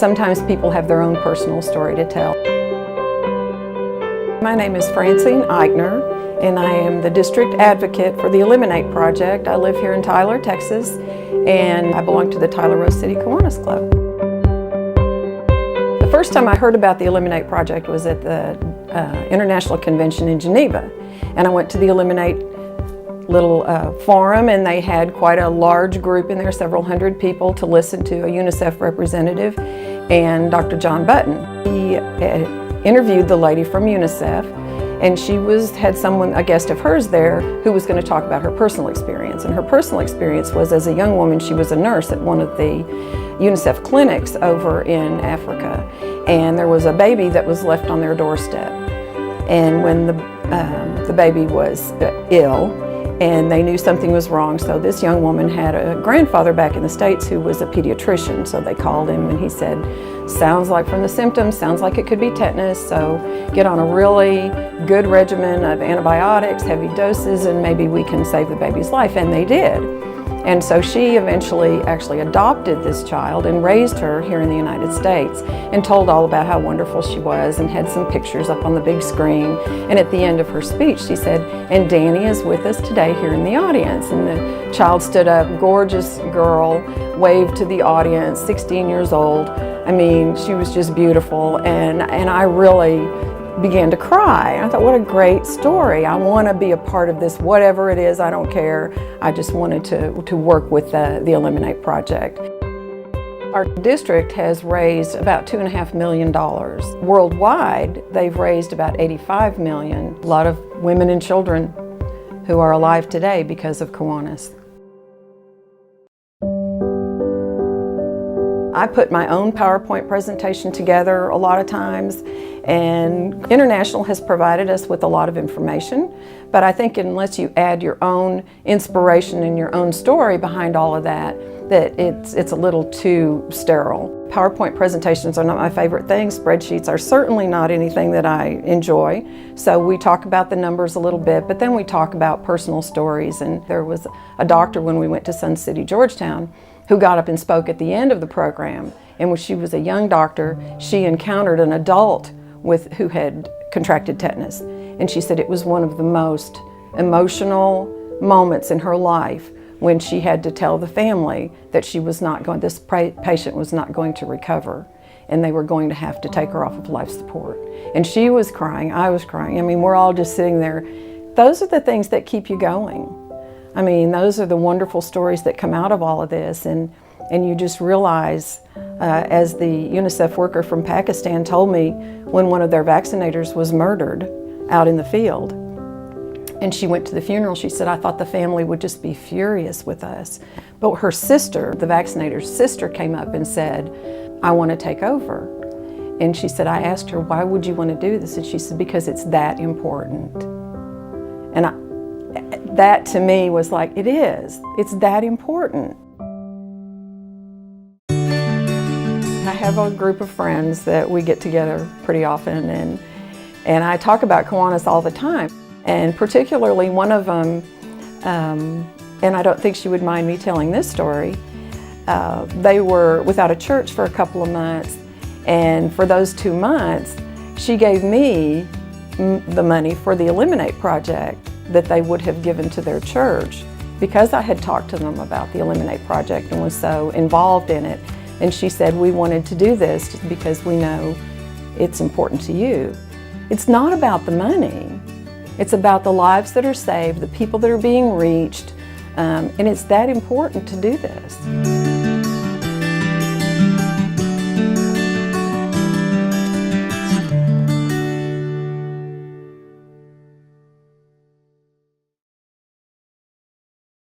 Sometimes people have their own personal story to tell. My name is Francine Eikner, and I am the district advocate for the Eliminate Project. I live here in Tyler, Texas, and I belong to the Tyler Rose City Kiwanis Club. The first time I heard about the Eliminate Project was at the International Convention in Geneva, and I went to the Eliminate little forum, and they had quite a large group in there, several hundred people, to listen to a UNICEF representative and Dr. John Button. He interviewed the lady from UNICEF, and she had a guest of hers there who was going to talk about her personal experience. And her personal experience was, as a young woman, she was a nurse at one of the UNICEF clinics over in Africa, and there was a baby that was left on their doorstep. And when the baby was ill, and they knew something was wrong, so this young woman had a grandfather back in the States who was a pediatrician, so they called him and he said, sounds like from the symptoms, sounds like it could be tetanus, so get on a really good regimen of antibiotics, heavy doses, and maybe we can save the baby's life. And they did. And so she eventually actually adopted this child and raised her here in the United States, and told all about how wonderful she was, and had some pictures up on the big screen. And at the end of her speech she said, and Danny is with us today here in the audience. And the child stood up, gorgeous girl, waved to the audience, 16 years old. I mean, she was just beautiful, and I really began to cry. I thought, what a great story. I want to be a part of this, whatever it is, I don't care. I just wanted to work with the Eliminate Project. Our district has raised about $2.5 million. Worldwide, they've raised about $85 million. A lot of women and children who are alive today because of Kiwanis. I put my own PowerPoint presentation together a lot of times, and International has provided us with a lot of information, but I think unless you add your own inspiration and your own story behind all of that, it's a little too sterile. PowerPoint presentations are not my favorite thing. Spreadsheets are certainly not anything that I enjoy. So we talk about the numbers a little bit, but then we talk about personal stories. And there was a doctor when we went to Sun City, Georgetown, who got up and spoke at the end of the program. And when she was a young doctor, she encountered an adult who had contracted tetanus. And she said it was one of the most emotional moments in her life when she had to tell the family that this patient was not going to recover, and they were going to have to take her off of life support. And she was crying, I was crying. I mean, we're all just sitting there. Those are the things that keep you going. I mean, those are the wonderful stories that come out of all of this, and you just realize, as the UNICEF worker from Pakistan told me when one of their vaccinators was murdered out in the field, and she went to the funeral, she said, I thought the family would just be furious with us. But her sister, the vaccinator's sister, came up and said, I want to take over. And she said, I asked her, why would you want to do this? And she said, because it's that important. And that to me was like, it is. It's that important. I have a group of friends that we get together pretty often, and I talk about Kiwanis all the time. And particularly one of them, and I don't think she would mind me telling this story, they were without a church for a couple of months, and for those 2 months, she gave me the money for the Eliminate Project that they would have given to their church, because I had talked to them about the Eliminate Project and was so involved in it. And she said, we wanted to do this because we know it's important to you. It's not about the money. It's about the lives that are saved, the people that are being reached, and it's that important to do this.